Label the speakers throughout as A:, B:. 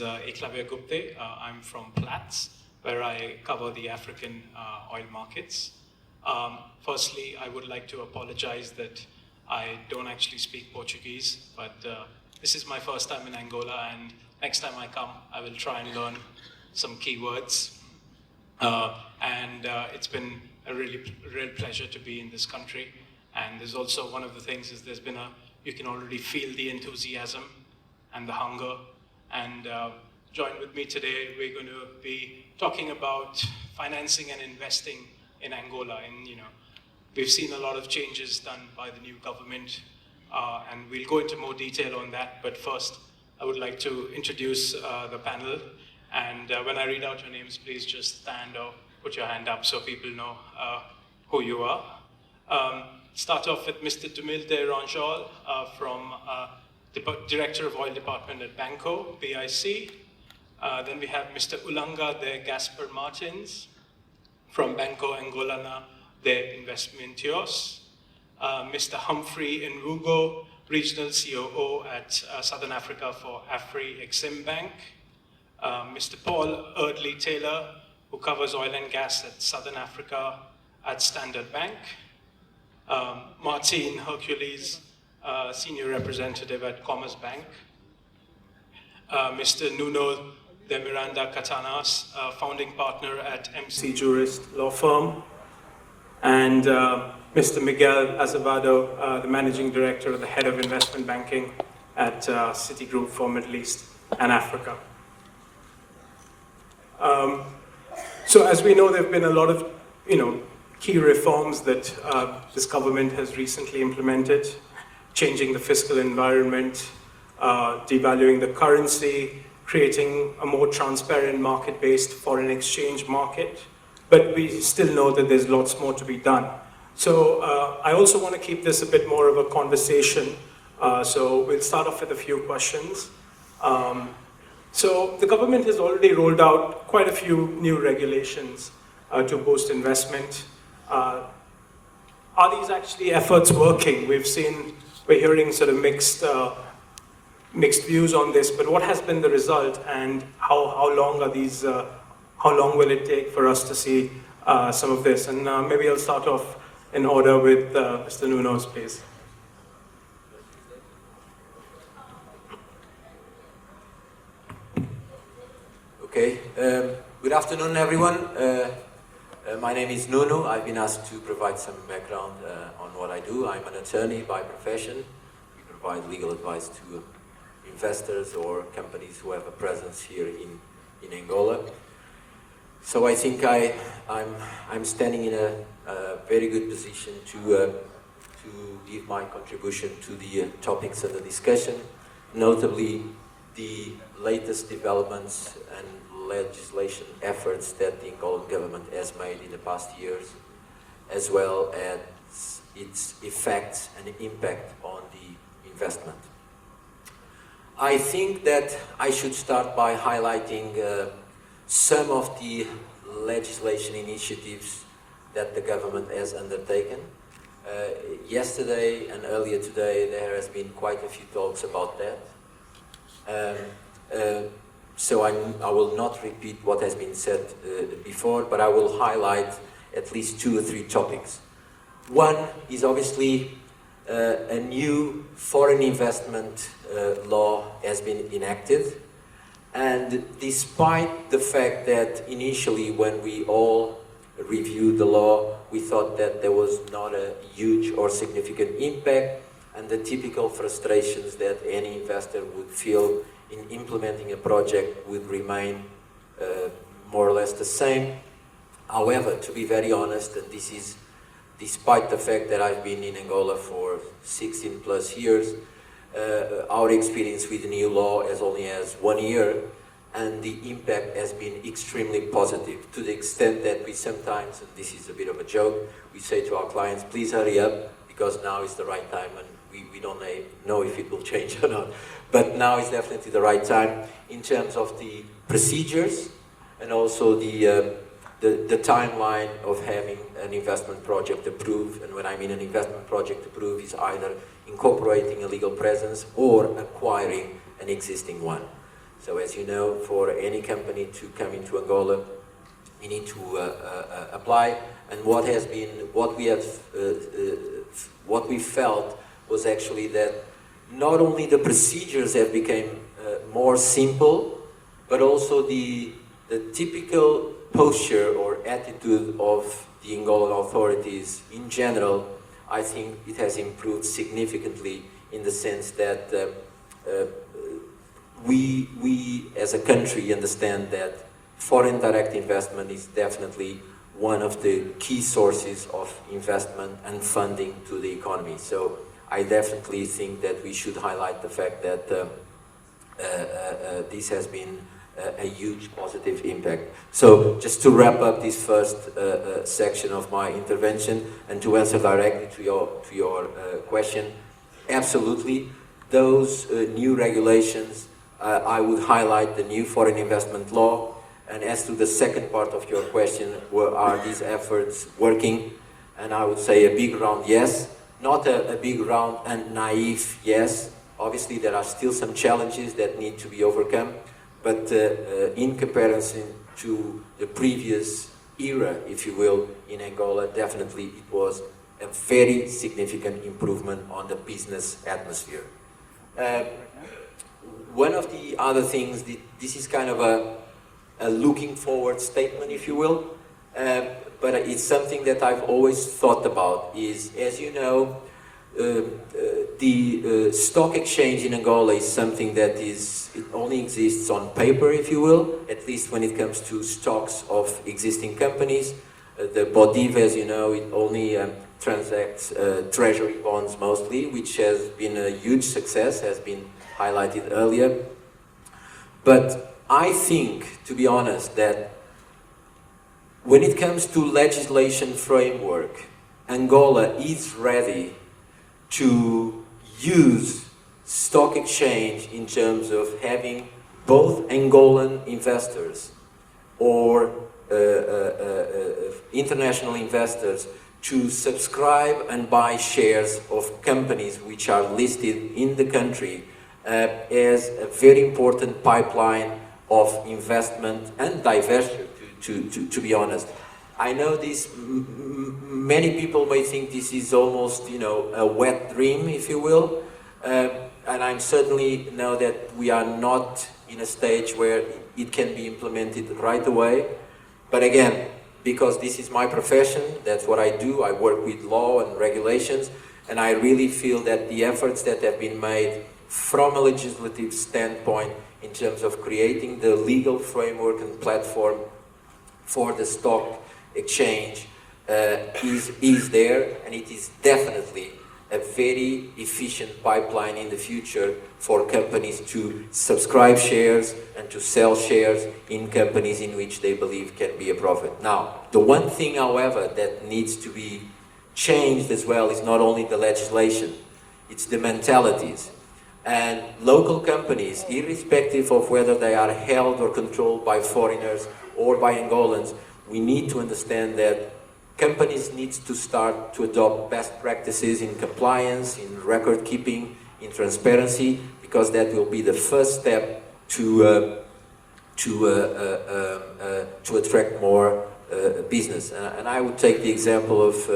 A: Eklavya Gupte. I'm from Platts, where I cover the African oil markets. Firstly, I would like to apologize that I don't actually speak Portuguese, but this is my first time in Angola, and next time I come, I will try and learn some keywords. It's been a real pleasure to be in this country. And there's also one of the things is you can already feel the enthusiasm and the hunger. And join with me today, we're going to be talking about financing and investing in Angola. And we've seen a lot of changes done by the new government, and we'll go into more detail on that. But first, I would like to introduce the panel. And when I read out your names, please just stand or put your hand up so people know who you are. Start off with Mr. Tumilde Ranjol from Director of Oil Department at Banco, BIC. Then we have Mr. Ulanga de Gasper Martins from Banco Angolana de Investimentos. Mr. Humphrey Nrugo, Regional COO at Southern Africa for Afri-Exim Bank. Mr. Paul Eardley Taylor, who covers oil and gas at Southern Africa at Standard Bank. Martin Hercules, Senior Representative at Commerce Bank. Mr. Nuno de Miranda Catanas, Founding Partner at MC Jurist Law Firm. And Mr. Miguel Azevedo, the Managing Director, the Head of Investment Banking at Citigroup for Middle East and Africa. So as we know, there have been a lot of key reforms that this government has recently implemented, changing the fiscal environment, devaluing the currency, creating a more transparent market-based foreign exchange market. But we still know that there's lots more to be done. So I also want to keep this a bit more of a conversation. So we'll start off with a few questions. So the government has already rolled out quite a few new regulations to boost investment. Are these actually efforts working? We're hearing sort of mixed views on this, but what has been the result, and how long will it take for us to see some of this? And maybe I'll start off in order with Mr. Nuno's, please.
B: Okay, good afternoon, everyone. My name is Nuno. I've been asked to provide some background on what I do. I'm an attorney by profession. We provide legal advice to investors or companies who have a presence here in Angola. So I think I'm standing in a very good position to give my contribution to the topics of the discussion, notably the latest developments and legislation efforts that the Angolan government has made in the past years, as well as its effects and impact on the investment. I think that I should start by highlighting some of the legislation initiatives that the government has undertaken. Yesterday and earlier today there has been quite a few talks about that. So I will not repeat what has been said before, but I will highlight at least 2 or 3 topics. One is obviously a new foreign investment law has been enacted, and despite the fact that initially when we all reviewed the law, we thought that there was not a huge or significant impact, and the typical frustrations that any investor would feel in implementing a project would remain more or less the same. However, to be very honest, and this is despite the fact that I've been in Angola for 16 plus years, our experience with the new law only has 1 year, and the impact has been extremely positive, to the extent that we sometimes, and this is a bit of a joke, we say to our clients, please hurry up, because now is the right time, and we don't know if it will change or not. But now is definitely the right time in terms of the procedures and also the timeline of having an investment project approved. And when I mean an investment project approved, is either incorporating a legal presence or acquiring an existing one. So as you know, for any company to come into Angola, you need to apply. And what we felt was actually that not only the procedures have become more simple, but also the typical posture or attitude of the Angolan authorities in general, I think it has improved significantly in the sense that we as a country understand that foreign direct investment is definitely one of the key sources of investment and funding to the economy. So I definitely think that we should highlight the fact that this has been a huge positive impact. So just to wrap up this first section of my intervention and to answer directly to your question, absolutely, those new regulations, I would highlight the new foreign investment law. And as to the second part of your question, are these efforts working? And I would say a big round yes, not a big round and naive yes. Obviously there are still some challenges that need to be overcome, but in comparison to the previous era, if you will, in Angola, definitely it was a very significant improvement on the business atmosphere. One of the other things, this is kind of a looking forward statement, if you will, but it's something that I've always thought about, is, as you know, the stock exchange in Angola is something that it only exists on paper, if you will, at least when it comes to stocks of existing companies. The BODIV, as you know, it only transacts treasury bonds mostly, which has been a huge success, has been highlighted earlier. But I think, to be honest, that when it comes to legislation framework, Angola is ready to use stock exchange in terms of having both Angolan investors or international investors to subscribe and buy shares of companies which are listed in the country as a very important pipeline of investment and diversity, to be honest. I know this, many people may think this is almost, you know, a wet dream, if you will, and I certainly know that we are not in a stage where it can be implemented right away. But again, because this is my profession, that's what I do, I work with law and regulations, and I really feel that the efforts that have been made from a legislative standpoint in terms of creating the legal framework and platform for the stock exchange is there, and it is definitely a very efficient pipeline in the future for companies to subscribe shares and to sell shares in companies in which they believe can be a profit. Now, the one thing, however, that needs to be changed as well is not only the legislation, it's the mentalities. And local companies, irrespective of whether they are held or controlled by foreigners or by Angolans, we need to understand that companies need to start to adopt best practices in compliance, in record keeping, in transparency, because that will be the first step to attract more business. And I would take the example of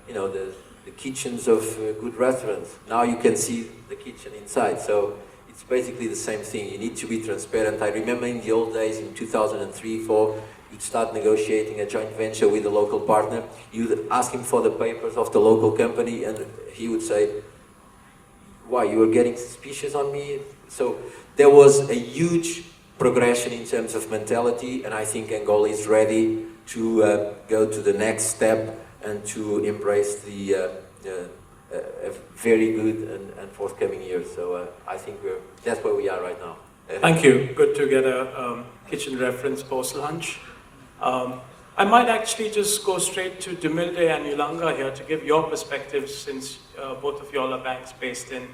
B: you know, the kitchens of good restaurants. Now you can see the kitchen inside, so it's basically the same thing. You need to be transparent. I remember in the old days, in 2003-04, you'd start negotiating a joint venture with a local partner. You'd ask him for the papers of the local company, and he would say, "Why, you were getting suspicious on me?" So there was a huge progression in terms of mentality, and I think Angola is ready to go to the next step and to embrace the very good and forthcoming years. So I think that's where we are right now.
A: Thank you. Good to get a kitchen reference post-lunch. I might actually just go straight to Dumilde and Yulanga here to give your perspectives, since both of y'all are banks based in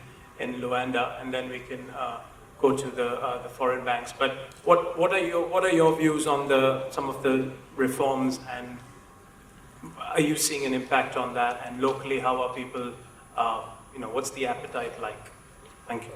A: Luanda, and then we can go to the foreign banks. But what are your views on some of the reforms, and are you seeing an impact on that? And locally, how are people? You know, what's the appetite like? Thank you.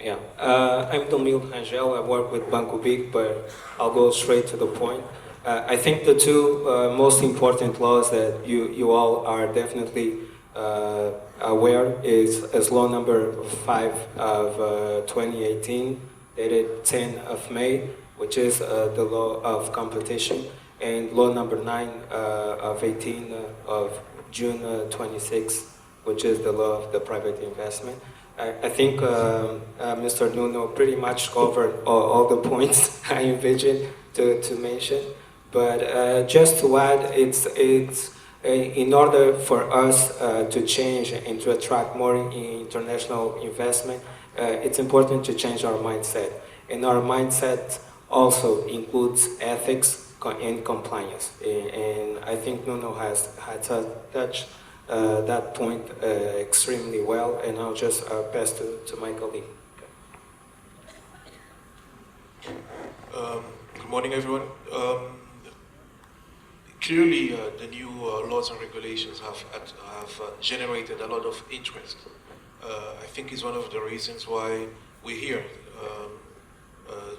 C: Yeah, I'm Domil Angel. I work with Banco Big, but I'll go straight to the point. I think the two most important laws that you all are definitely aware is law number 5 of 2018, dated 10 of May, which is the law of competition, and law number 9 of 18 of June 26, which is the law of the private investment. I think Mr. Nuno pretty much covered all the points I envisioned to mention. But just to add, it's in order for us to change and to attract more international investment, it's important to change our mindset. And our mindset also includes ethics and compliance. And I think Nuno has touched that point extremely well, and I'll just pass to my colleague.
D: Good morning, everyone. Clearly, the new laws and regulations have generated a lot of interest. I think it's one of the reasons why we're here.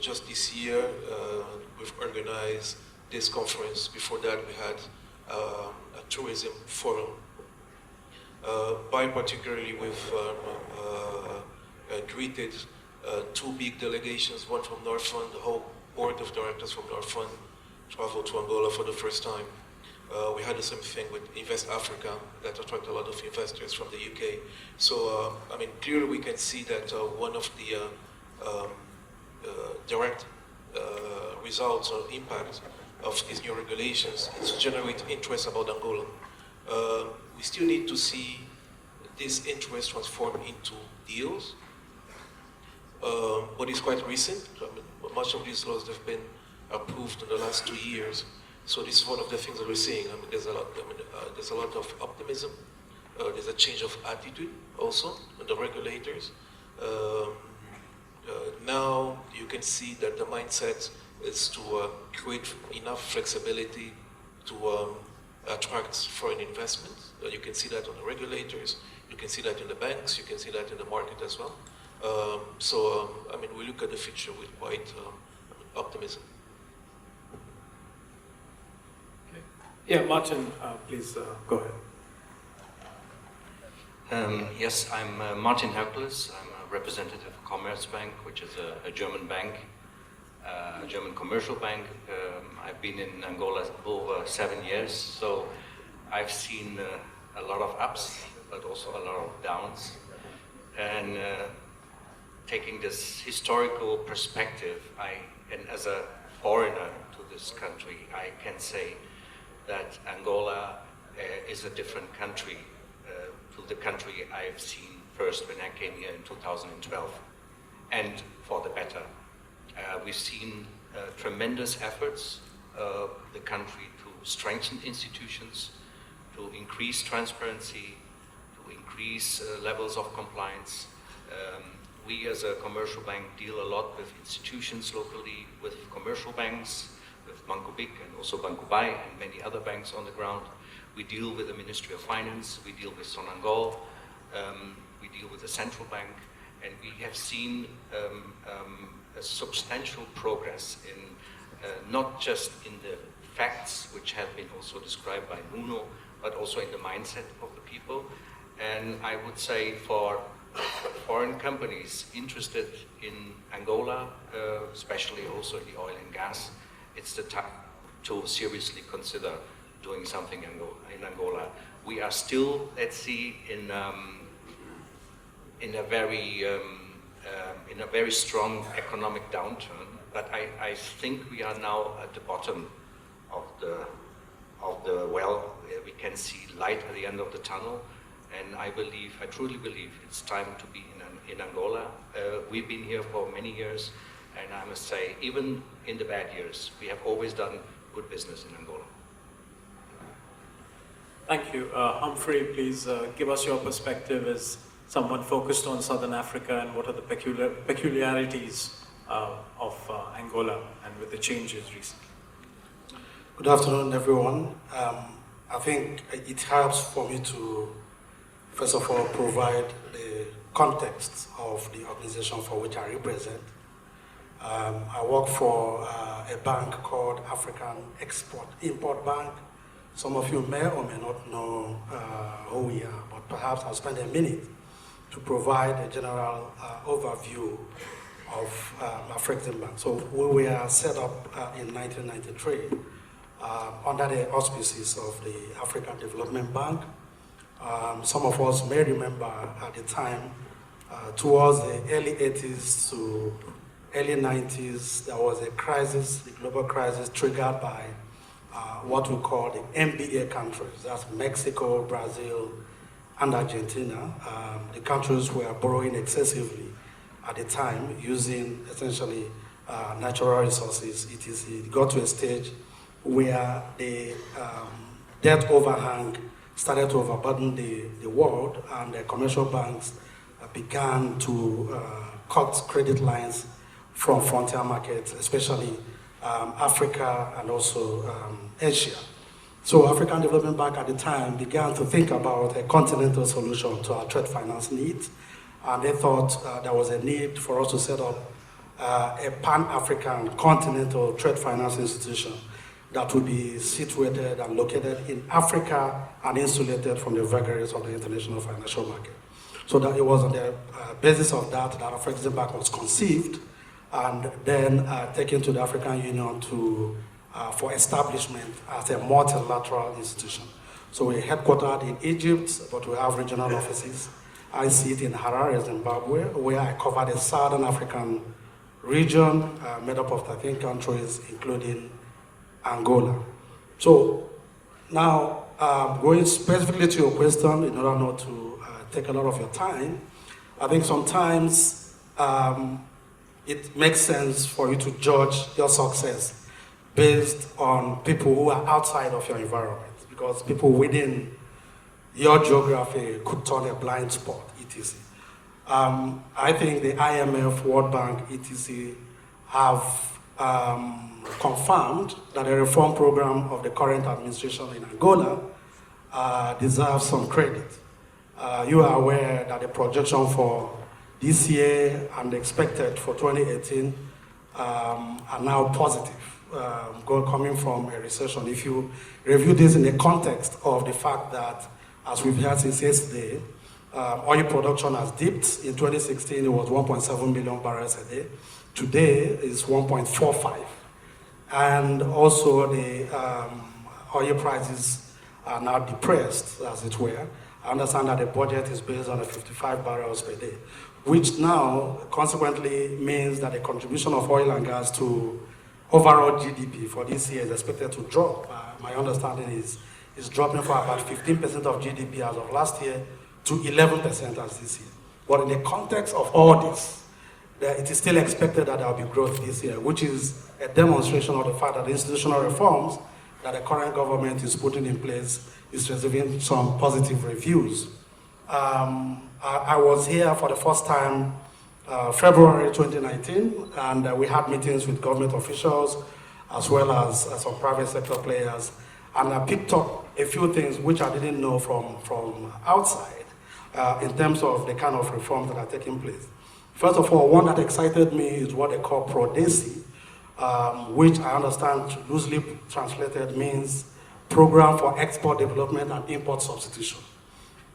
D: Just this year, we've organized this conference. Before that, we had a tourism forum. Particularly, we've greeted two big delegations, one from Norfund, the whole board of directors from Norfund traveled to Angola for the first time. We had the same thing with Invest Africa that attracted a lot of investors from the UK. So, I mean, clearly we can see that one of the direct results or impact of these new regulations is to generate interest about Angola. We still need to see this interest transform into deals. What is quite recent, I mean, much of these laws have been approved in the last 2 years. So this is one of the things that we're seeing. I mean, there's a lot of optimism. There's a change of attitude also in the regulators. Now you can see that the mindset is to create enough flexibility to attract foreign investment. You can see that on the regulators. You can see that in the banks. You can see that in the market as well. I mean, we look at the future with quite optimism.
A: Okay. Yeah, Martin, please go ahead.
E: Yes, I'm Martin Hercules. I'm a representative of Commerzbank, which is a German bank, a German commercial bank. I've been in Angola over 7 years, so I've seen a lot of ups, but also a lot of downs. And taking this historical perspective, and as a foreigner to this country, I can say that Angola is a different country to the country I've seen first when I came here in 2012, and for the better. We've seen tremendous efforts of the country to strengthen institutions, to increase transparency, to increase levels of compliance. We as a commercial bank deal a lot with institutions locally, with commercial banks, with Banco Big and also Banco Bay and many other banks on the ground. We deal with the Ministry of Finance, we deal with Sonangol, we deal with the central bank, and we have seen a substantial progress in not just in the facts, which have been also described by Nuno, but also in the mindset of the people. And I would say for foreign companies interested in Angola, especially also in the oil and gas, it's the time to seriously consider doing something in Angola. We are still, let's see, in a very strong economic downturn, but I think we are now at the bottom of the well. We can see light at the end of the tunnel, and I truly believe it's time to be in Angola. We've been here for many years, and I must say, even in the bad years, we have always done good business in Angola.
A: Thank you. Humphrey, please give us your perspective as someone focused on Southern Africa, and what are the peculiarities of Angola and with the changes recently.
F: Good afternoon, everyone. I think it helps for me to, first of all, provide the context of the organization for which I represent. I work for a bank called African Export-Import Bank. Some of you may or may not know who we are, but perhaps I'll spend a minute to provide a general overview of African Bank. So we were set up in 1993 under the auspices of the African Development Bank. Some of us may remember at the time, towards the early 80s to early 90s, there was a crisis, the global crisis triggered by what we call the MBA countries. That's Mexico, Brazil, and Argentina. The countries were borrowing excessively at the time, using essentially natural resources, etc. It got to a stage where the debt overhang started to overburden the world, and the commercial banks began to cut credit lines from frontier markets, especially Africa and also Asia. So African Development Bank at the time began to think about a continental solution to our trade finance needs, and they thought there was a need for us to set up a pan-African continental trade finance institution that would be situated and located in Africa and insulated from the vagaries of the international financial market. So that it was on the basis of that that African Bank was conceived and then taken to the African Union for establishment as a multilateral institution. So we're headquartered in Egypt, but we have regional offices. I sit in Harare, Zimbabwe, where I cover the Southern African region, made up of 13 countries, including Angola. So now, going specifically to your question, in order not to take a lot of your time, I think sometimes it makes sense for you to judge your success based on people who are outside of your environment, because people within your geography could turn a blind spot, etc. I think the IMF, World Bank, etc. have confirmed that the reform program of the current administration in Angola deserves some credit. You are aware that the projection for this year and expected for 2018 are now positive, coming from a recession. If you review this in the context of the fact that, as we've heard since yesterday, oil production has dipped. In 2016, it was 1.7 million barrels a day. Today, it's 1.45. And also the oil prices are now depressed, as it were. I understand that the budget is based on 55 barrels per day, which now consequently means that the contribution of oil and gas to overall GDP for this year is expected to drop. My understanding is it's dropping from about 15% of GDP as of last year to 11% as this year. But in the context of all this, it is still expected that there will be growth this year, which is a demonstration of the fact that the institutional reforms that the current government is putting in place is receiving some positive reviews. I was here for the first time February 2019, and we had meetings with government officials as well as some private sector players, and I picked up a few things which I didn't know from outside in terms of the kind of reforms that are taking place. First of all, one that excited me is what they call PRODESI, which I understand loosely translated means Program for Export Development and Import Substitution.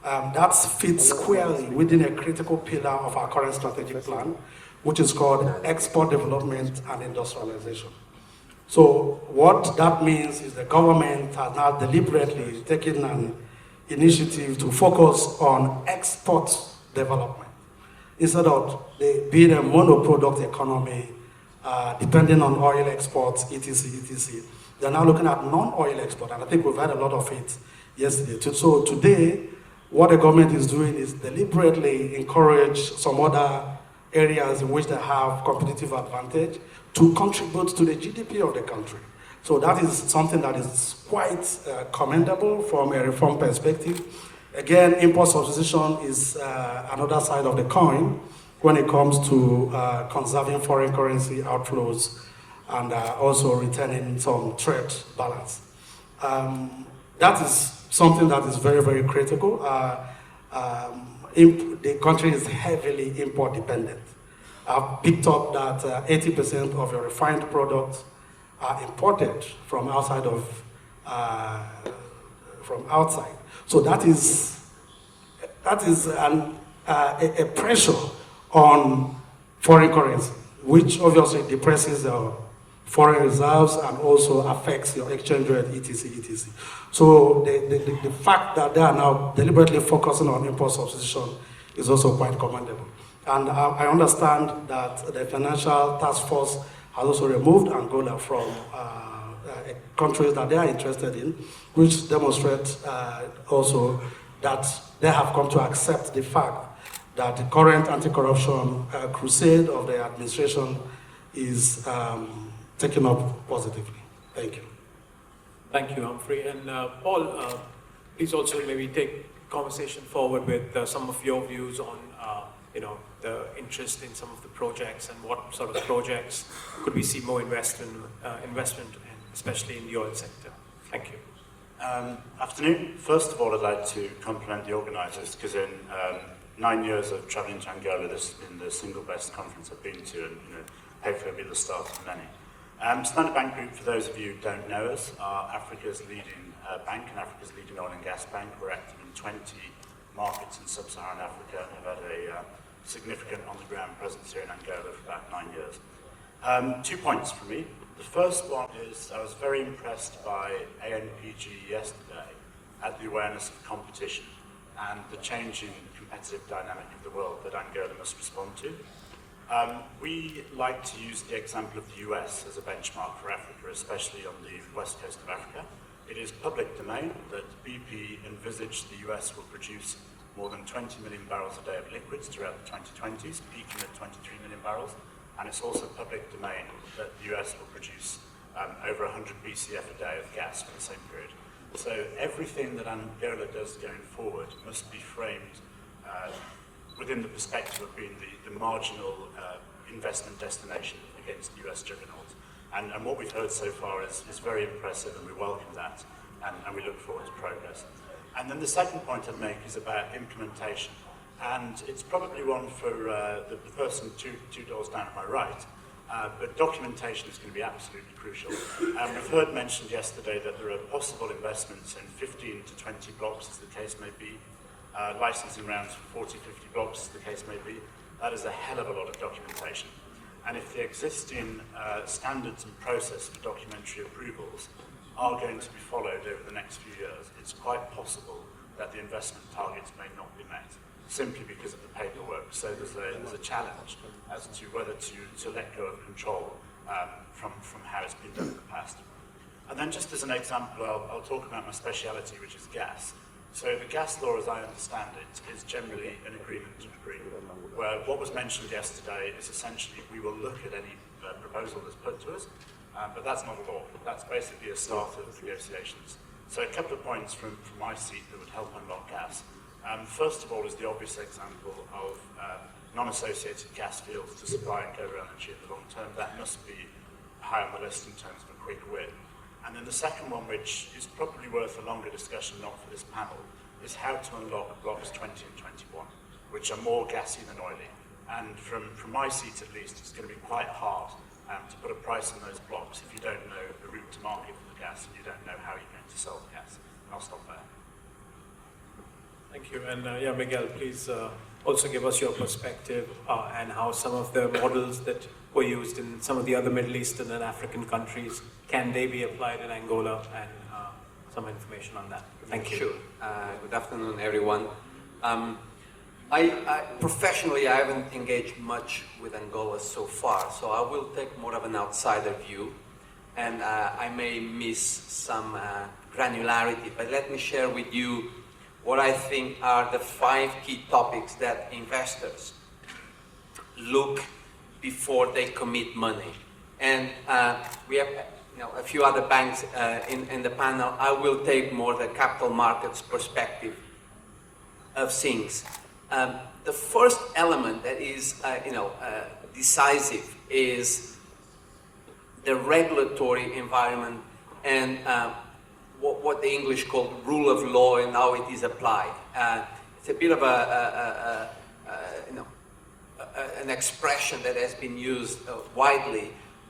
F: That fits squarely within a critical pillar of our current strategic plan, which is called Export Development and Industrialization. So what that means is the government has now deliberately taken an initiative to focus on export development, instead of being a monoproduct economy, depending on oil exports, etc., etc. They're now looking at non-oil export, and I think we've had a lot of it yesterday. So today, what the government is doing is deliberately encourage some other areas in which they have competitive advantage to contribute to the GDP of the country. So that is something that is quite commendable from a reform perspective. Again, import substitution is another side of the coin when it comes to conserving foreign currency outflows and also retaining some trade balance. That is something that is very, very critical. the country is heavily import dependent. I've picked up that 80% of your refined products are imported from outside of So that is a pressure on foreign currency, which obviously depresses foreign reserves and also affects your exchange rate, etc. So the fact that they are now deliberately focusing on import substitution is also quite commendable. And I understand that the Financial Task Force has also removed Angola from countries that they are interested in, which demonstrates also that they have come to accept the fact that the current anti-corruption crusade of the administration is taken up positively. Thank you.
A: Thank you, Humphrey. And Paul, please also maybe take conversation forward with some of your views on, the interest in some of the projects and what sort of projects could we see more investment in, especially in the oil sector. Thank you.
G: Afternoon. First of all, I'd like to compliment the organisers because in 9 years of travelling to Angola, this has been the single best conference I've been to, and hopefully it'll be the start of many. Standard Bank Group, for those of you who don't know us, are Africa's leading bank and Africa's leading oil and gas bank. We're active in 20 markets in sub-Saharan Africa and have had a significant on-the-ground presence here in Angola for about 9 years. 2 points from me. The first one is I was very impressed by ANPG yesterday at the awareness of competition and the changing competitive dynamic of the world that Angola must respond to. We like to use the example of the US as a benchmark for Africa, especially on the west coast of Africa. It is public domain that BP envisaged the US will produce more than 20 million barrels a day of liquids throughout the 2020s, peaking at 23 million barrels. And it's also public domain that the US will produce over 100 BCF a day of gas for the same period. So everything that Angola does going forward must be framed within the perspective of being the marginal investment destination against the US juggernaut. And what we've heard so far is very impressive, and we welcome that, and we look forward to progress. And then the second point I'd make is about implementation. And it's probably one for the person two doors down at my right, but documentation is going to be absolutely crucial. We've heard mentioned yesterday that there are possible investments in 15 to 20 blocks, as the case may be, licensing rounds for 40, 50 blocks, as the case may be. That is a hell of a lot of documentation. And if the existing standards and process for documentary approvals are going to be followed over the next few years, it's quite possible that the investment targets may not be met, simply because of the paperwork. So there's a challenge as to whether to let go of control from how it's been done in the past. And then just as an example, I'll talk about my speciality, which is gas. So the gas law, as I understand it, is generally an agreement to agree, where what was mentioned yesterday is essentially we will look at any proposal that's put to us, but that's not a law. That's basically a start of negotiations. So a couple of points from my seat that would help unlock gas. First of all is the obvious example of non-associated gas fields to supply Angola energy in the long term. That must be high on the list in terms of a quick win. And then the second one, which is probably worth a longer discussion, not for this panel, is how to unlock blocks 20 and 21, which are more gassy than oily. And from my seat at least, it's going to be quite hard to put a price on those blocks if you don't know the route to market for the gas and you don't know how you're going to sell the gas. And I'll stop there.
A: Thank you. And Miguel, please also give us your perspective and how some of the models that were used in some of the other Middle Eastern and African countries, can they be applied in Angola, and some information on that. Thank you.
H: Sure. Good afternoon, everyone. I professionally, I haven't engaged much with Angola so far, so I will take more of an outsider view, and I may miss some granularity, but let me share with you what I think are the 5 key topics that investors look before they commit money. And we have a few other banks in the panel. I will take more the capital markets perspective of things. The first element that is decisive is the regulatory environment and what the English call rule of law and how it is applied. it's a bit of an expression that has been used widely,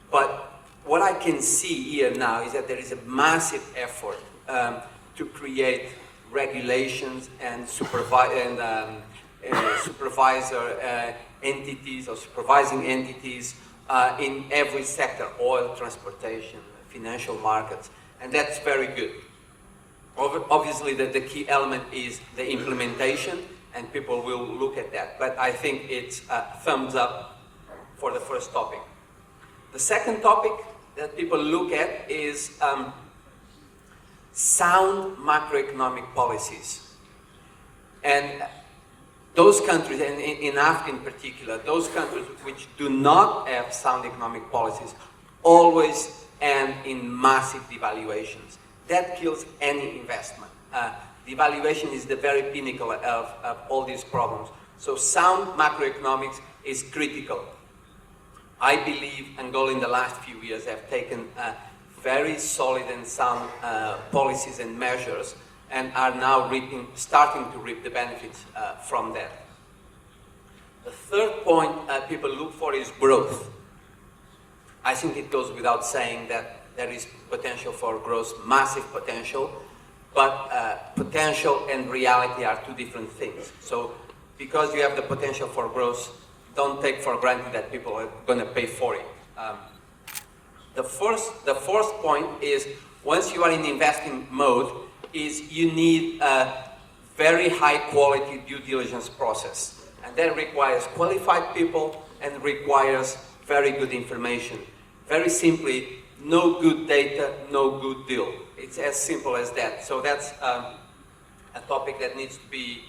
H: but what I can see here now is that there is a massive effort to create regulations and supervisor entities or supervising entities in every sector: oil, transportation, financial markets, and that's very good. Obviously, the key element is the implementation, and people will look at that. But I think it's a thumbs up for the first topic. The second topic that people look at is sound macroeconomic policies. And those countries, and in Africa in particular, those countries which do not have sound economic policies always end in massive devaluations. That kills any investment. Devaluation is the very pinnacle of all these problems. So sound macroeconomics is critical. I believe Angola in the last few years have taken very solid and sound policies and measures, and are now starting to reap the benefits from that. The third point people look for is growth. I think it goes without saying that there is potential for growth, massive potential, but potential and reality are two different things. So because you have the potential for growth, don't take for granted that people are going to pay for it. The fourth point is, once you are in investing mode, is you need a very high quality due diligence process. And that requires qualified people and requires very good information. Very simply, no good data, no good deal. It's as simple as that. So that's a topic that needs to be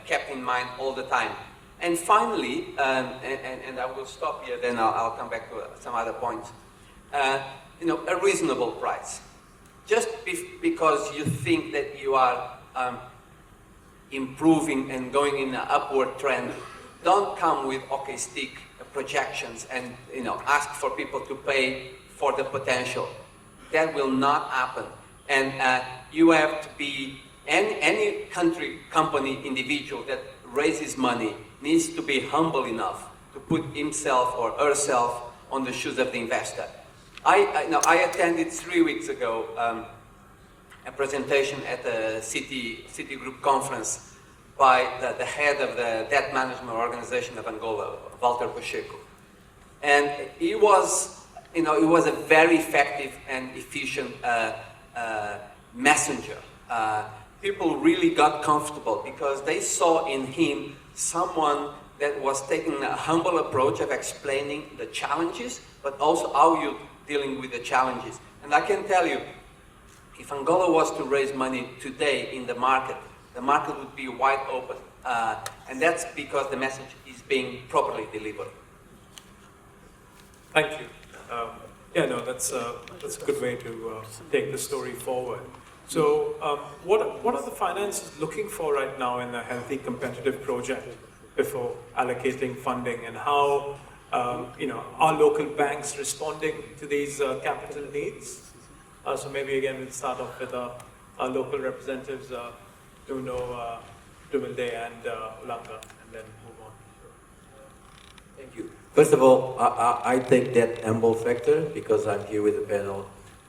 H: kept in mind all the time. And finally, and I will stop here, then I'll come back to some other points. A reasonable price. Just because you think that you are improving and going in an upward trend, don't come with hockey stick projections and ask for people to pay for the potential. That will not happen. And you have to be, any country, company, individual that raises money needs to be humble enough to put himself or herself on the shoes of the investor. I attended 3 weeks ago a presentation at the Citigroup conference by the head of the debt management organization of Angola, Walter Pacheco. And he was a very effective and efficient messenger. People really got comfortable because they saw in him someone that was taking a humble approach of explaining the challenges, but also how you're dealing with the challenges. And I can tell you, if Angola was to raise money today in the market would be wide open. And that's because the message is being properly delivered.
A: Thank you. That's a good way to take the story forward. So what are the finances looking for right now in a healthy competitive project before allocating funding, and how are local banks responding to these capital needs? So maybe again we'll start off with our local representatives, Nuno, Dumilde and Ulanga, and then move on.
B: Thank you. First of all, I take that humble factor because I'm here with a panel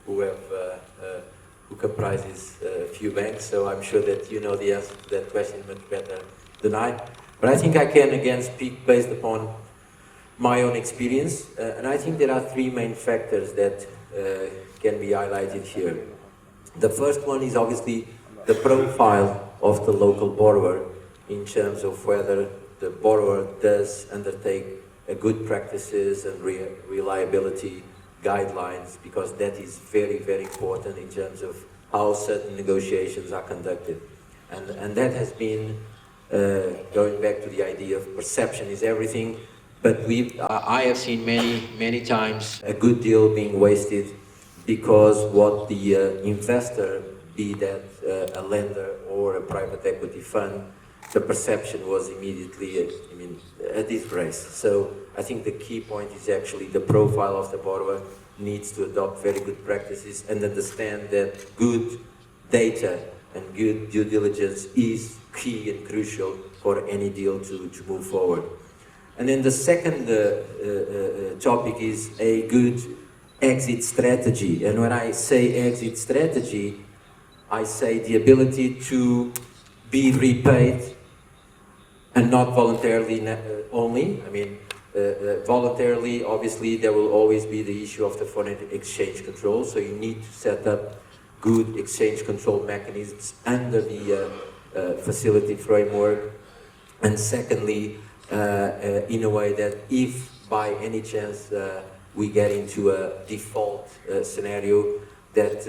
B: who comprises a few banks, so I'm sure that you know the answer to that question much better than I. But I think I can again speak based upon my own experience, and I think there are three main factors that can be highlighted here. The first one is obviously the profile of the local borrower in terms of whether the borrower does undertake good practices and reliability guidelines, because that is very, very important in terms of how certain negotiations are conducted. And that has been, going back to the idea of perception is everything, but I have seen many times a good deal being wasted because what the investor, be that a lender or a private equity fund, the perception was immediately, a disgrace. So I think the key point is actually the profile of the borrower needs to adopt very good practices and understand that good data and good due diligence is key and crucial for any deal to move forward. And then the second topic is a good exit strategy. And when I say exit strategy, I say the ability to be repaid and not voluntarily only. I mean, voluntarily, obviously, there will always be the issue of the foreign exchange control. So you need to set up good exchange control mechanisms under the facility framework. And secondly, in a way that if by any chance we get into a default scenario, that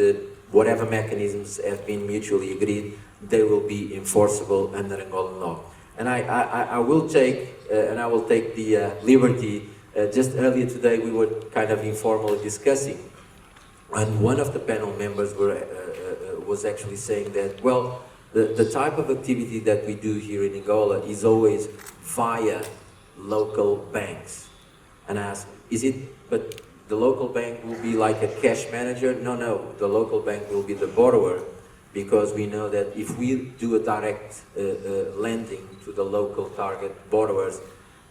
B: whatever mechanisms have been mutually agreed, they will be enforceable under Angolan law. And I will take the liberty. Just earlier today, we were kind of informally discussing, and one of the panel members was actually saying that, well, the type of activity that we do here in Angola is always via local banks. And I asked, but the local bank will be like a cash manager? No, the local bank will be the borrower, because we know that if we do a direct lending to the local target borrowers,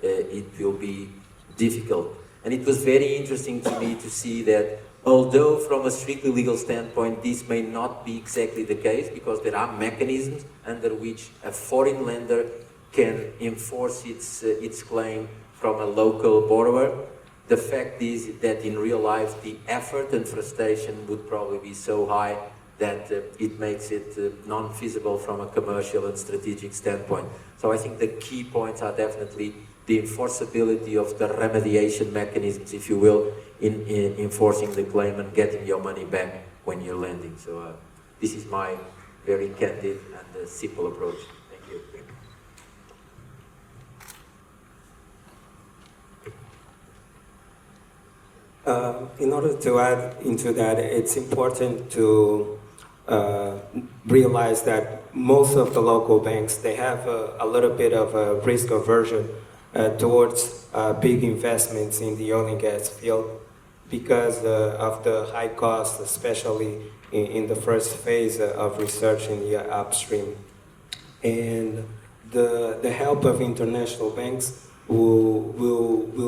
B: it will be difficult. And it was very interesting to me to see that although from a strictly legal standpoint this may not be exactly the case, because there are mechanisms under which a foreign lender can enforce its claim from a local borrower, the fact is that in real life the effort and frustration would probably be so high that it makes it non-feasible from a commercial and strategic standpoint. So I think the key points are definitely the enforceability of the remediation mechanisms, if you will, in enforcing the claim and getting your money back when you're lending. So this is my very candid and simple approach. Thank you.
C: In order to add into that, it's important to realize that most of the local banks, they have a little bit of a risk aversion towards big investments in the oil and gas field because of the high cost, especially in the first phase of research in the upstream. And the help of international banks will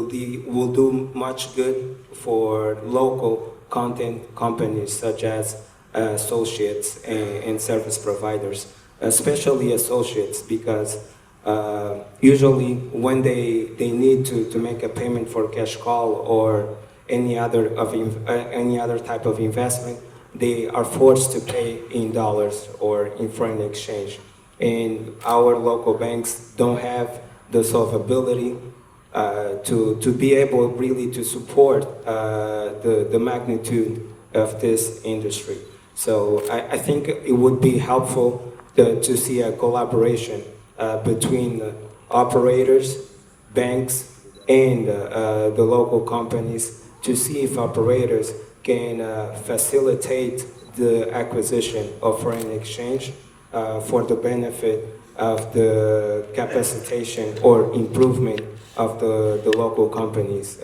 C: do much good for local content companies such as associates and service providers, especially associates, because usually when they need to make a payment for cash call or any other type of investment, they are forced to pay in dollars or in foreign exchange. And our local banks don't have the solvability to be able really to support the magnitude of this industry. So I think it would be helpful to see a collaboration between operators, banks, and the local companies to see if operators can facilitate the acquisition of foreign exchange for the benefit of the capacitation or improvement of the local companies.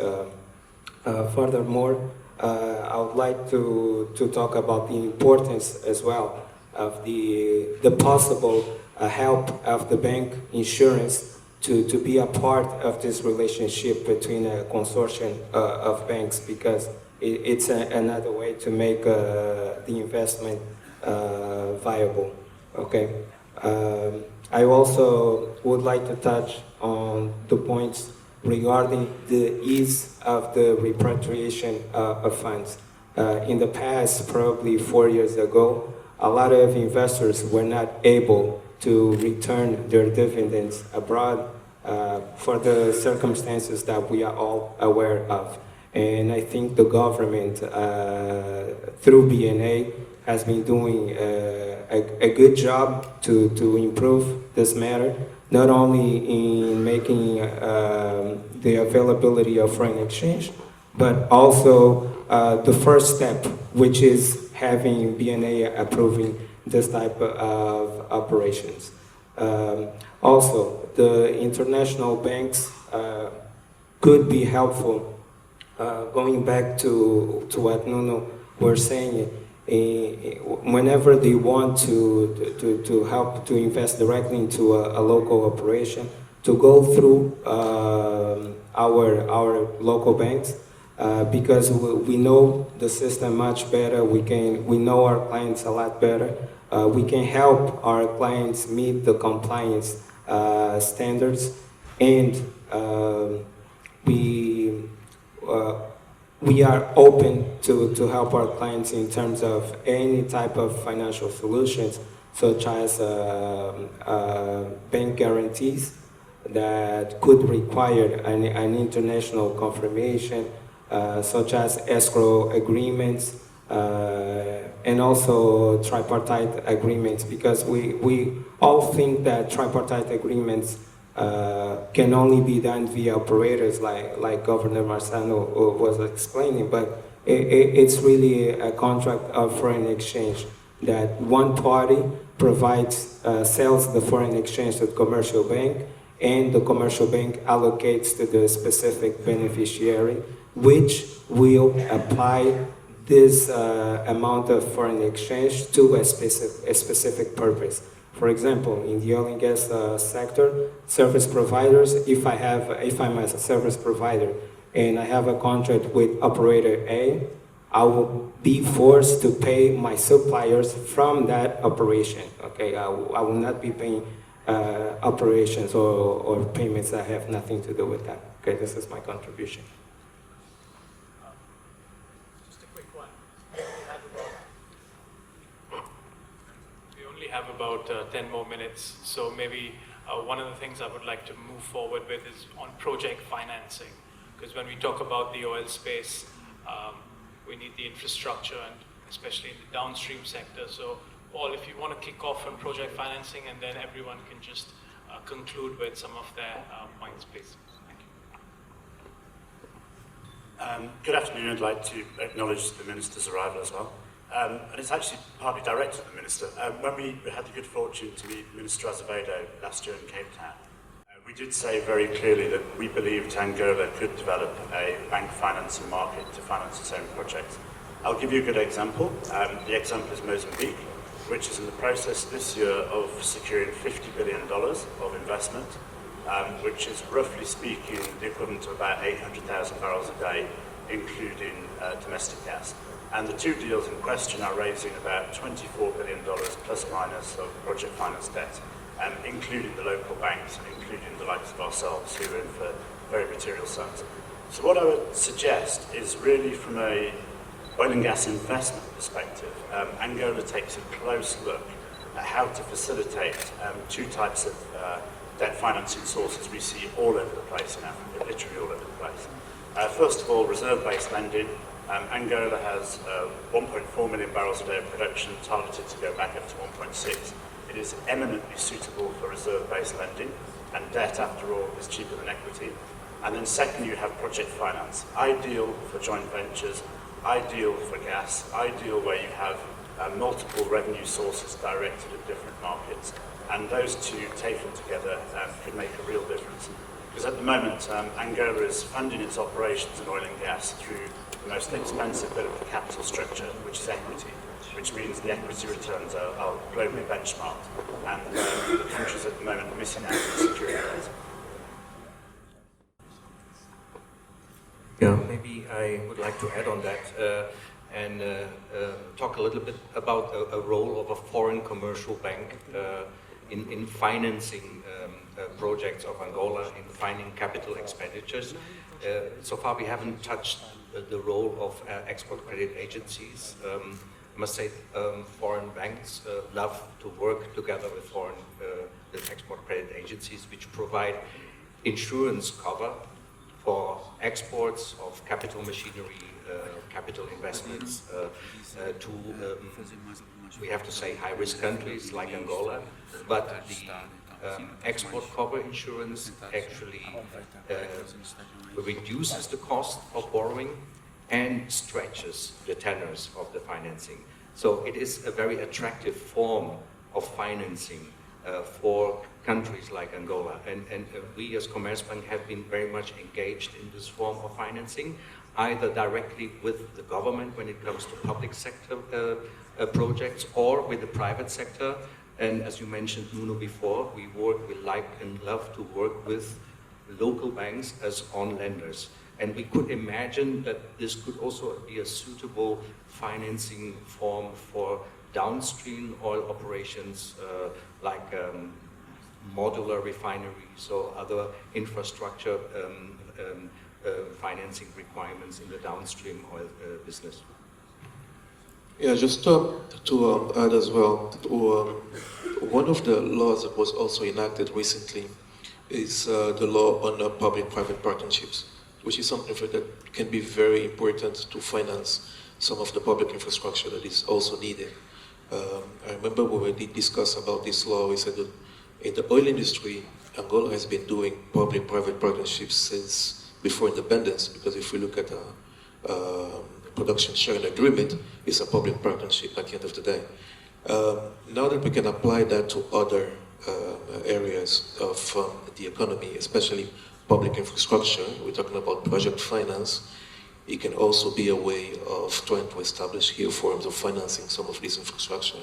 C: Furthermore, I would like to talk about the importance as well of the possible help of the bank insurance to be a part of this relationship between a consortium of banks, because it's another way to make the investment viable. Okay. I also would like to touch on the points regarding the ease of the repatriation of funds. In the past, probably 4 years ago, a lot of investors were not able to return their dividends abroad for the circumstances that we are all aware of. And I think the government, through BNA, has been doing a good job to improve this matter, not only in making the availability of foreign exchange, but also the first step, which is having BNA approving this type of operations. Also, the international banks could be helpful. Going back to what Nuno was saying, whenever they want to help to invest directly into a local operation, to go through our local banks, because we know the system much better. We know our clients a lot better. We can help our clients meet the compliance standards, and we we are open to help our clients in terms of any type of financial solutions, such as bank guarantees that could require an international confirmation, such as escrow agreements, and also tripartite agreements, because we all think that tripartite agreements can only be done via operators, like Governor Marciano was explaining, but it's really a contract of foreign exchange that one party provides, sells the foreign exchange to the commercial bank, and the commercial bank allocates to the specific beneficiary, which will apply this amount of foreign exchange to a specific purpose. For example, in the oil and gas sector, service providers, if I'm a service provider and I have a contract with operator A, I will be forced to pay my suppliers from that operation. Okay, I will not be paying operations or payments that have nothing to do with that. Okay, this is my contribution.
A: Just a quick one. We only have about 10 more minutes, so maybe one of the things I would like to move forward with is on project financing, because when we talk about the oil space, we need the infrastructure, and especially in the downstream sector. So, Paul, if you want to kick off on project financing, and then everyone can just conclude with some of their points, please. Thank you.
G: Good afternoon. I'd like to acknowledge the Minister's arrival as well. And it's actually partly directed at the Minister. When we had the good fortune to meet Minister Azevedo last year in Cape Town, we did say very clearly that we believed Angola could develop a bank financing market to finance its own projects. I'll give you a good example. The example is Mozambique, which is in the process this year of securing $50 billion of investment, which is roughly speaking the equivalent of about 800,000 barrels a day, including domestic gas. And the two deals in question are raising about $24 billion plus minus of project finance debt, including the local banks and including the likes of ourselves who are in for very material sums. So what I would suggest is really from a oil and gas investment perspective, Angola takes a close look at how to facilitate two types of debt financing sources we see all over the place in Africa, literally all over the place. First of all, reserve-based lending. Angola has 1.4 million barrels a day of production, targeted to go back up to 1.6. It is eminently suitable for reserve-based lending, and debt, after all, is cheaper than equity. And then secondly, you have project finance, ideal for joint ventures, ideal for gas, ideal where you have multiple revenue sources directed at different markets. And those two taken together could make a real difference. Because at the moment, Angola is funding its operations in oil and gas through the most expensive bit of the capital structure, which is equity, which means the equity returns are globally benchmarked, and the countries at the moment are missing out on security rates.
E: Yeah, maybe I would like to add on that and talk a little bit about a role of a foreign commercial bank in financing projects of Angola, in finding capital expenditures. So far we haven't touched the role of export credit agencies. I must say foreign banks love to work together with export credit agencies, which provide insurance cover for exports of capital machinery, capital investments to, we have to say, high-risk countries like Angola, but the export cover insurance actually reduces the cost of borrowing and stretches the tenors of the financing. So it is a very attractive form of financing for countries like Angola. And we as Commerzbank have been very much engaged in this form of financing. either directly with the government when it comes to public sector projects or with the private sector. And as you mentioned, Nuno, before, we like and love to work with local banks as on-lenders. And we could imagine that this could also be a suitable financing form for downstream oil operations like modular refineries or other infrastructure financing requirements in the downstream oil business.
I: Yeah, just to add as well, one of the laws that was also enacted recently is the law on public-private partnerships, which is something that can be very important to finance some of the public infrastructure that is also needed. I remember when we did discuss about this law, we said that in the oil industry, Angola has been doing public-private partnerships since before independence, because if we look at production sharing agreement, it's a public partnership at the end of the day. Now that we can apply that to other areas of the economy, especially public infrastructure, we're talking about project finance, it can also be a way of trying to establish here forms of financing some of this infrastructure,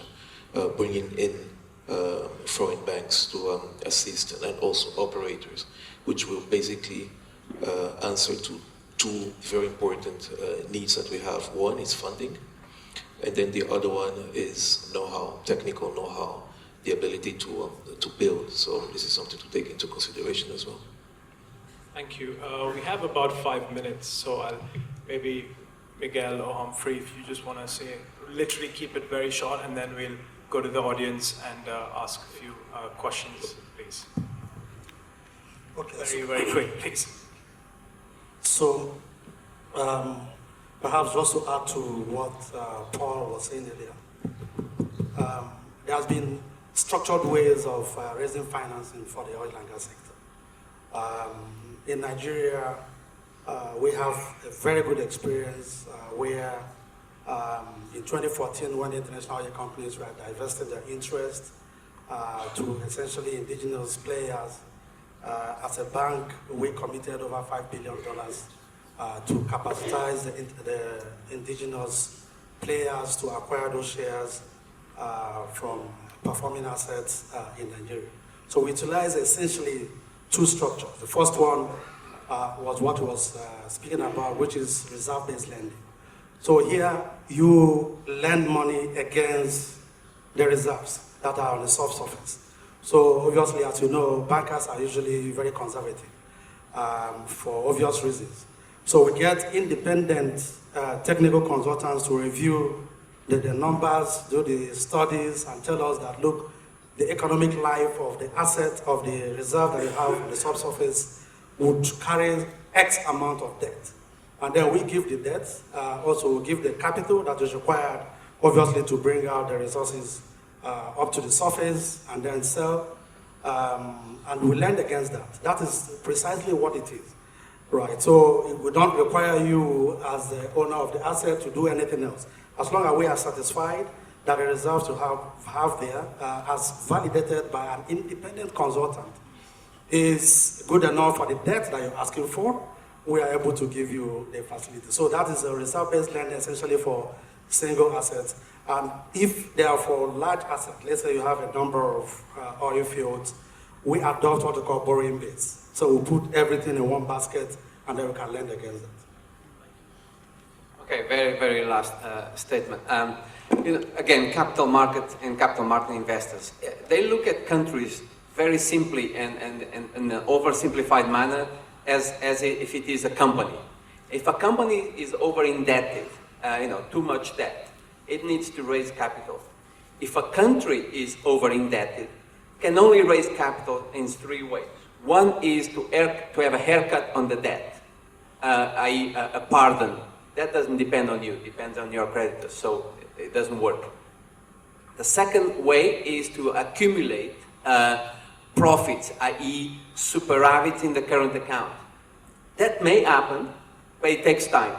I: bringing in foreign banks to assist, and also operators, which will basically answer to two very important needs that we have. One is funding, and then the other one is know-how, technical know-how, the ability to build. So this is something to take into consideration as well.
A: Thank you. We have about 5 minutes, so I'll maybe Miguel or Humphrey, if you just want to say, literally keep it very short, and then we'll go to the audience and ask a few questions, please.
F: Okay.
A: Very quick, please.
F: So, perhaps just to add to what Paul was saying earlier, there has been structured ways of raising financing for the oil and gas sector. In Nigeria, we have a very good experience where in 2014, when international oil companies were divesting their interest to essentially indigenous players, as a bank, we committed over $5 billion to capacitize the indigenous players to acquire those shares from performing assets in Nigeria. So we utilize essentially two structures. The first one was what he was speaking about, which is reserve-based lending. So here you lend money against the reserves that are on the subsurface. So obviously, as you know, bankers are usually very conservative for obvious reasons. So we get independent technical consultants to review the numbers, do the studies, and tell us that, look, the economic life of the asset of the reserve that you have on the subsurface would carry X amount of debt. And then we give the debt, also give the capital that is required, obviously, to bring out the resources up to the surface and then sell, and we lend against that. That is precisely what it is, right? So we don't require you as the owner of the asset to do anything else. As long as we are satisfied that the reserves to have there, as validated by an independent consultant, is good enough for the debt that you're asking for, we are able to give you the facility. So that is a reserve-based lending essentially for single assets. And if they are for large assets, let's say you have a number of oil fields, we adopt what we call borrowing base. So we put everything in one basket and then we can lend against that.
H: Okay, very last statement. Again, capital market and capital market investors, they look at countries very simply and in an oversimplified manner as if it is a company. If a company is over-indebted, too much debt, it needs to raise capital. If a country is over-indebted, can only raise capital in 3 ways. One is to have a haircut on the debt, i.e. a pardon. That doesn't depend on you, it depends on your creditors, so it doesn't work. The second way is to accumulate profits, i.e. superavit in the current account. That may happen, but it takes time.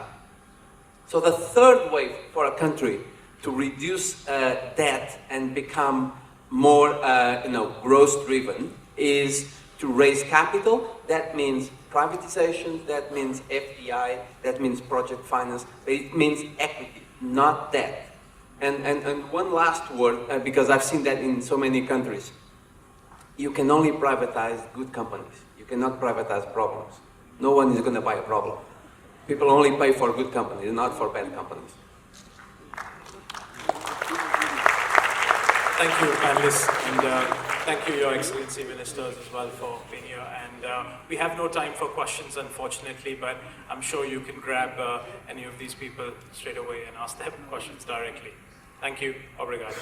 H: So the third way for a country to reduce debt and become more growth-driven is to raise capital. That means privatization, that means FDI, that means project finance, but it means equity, not debt. And one last word, because I've seen that in so many countries. You can only privatize good companies. You cannot privatize problems. No one is going to buy a problem. People only pay for good companies, not for bad companies.
A: Thank you, panelists, and thank you, Your Excellency Ministers, as well, for being here. And we have no time for questions, unfortunately, but I'm sure you can grab any of these people straight away and ask them questions directly. Thank you. Obrigado.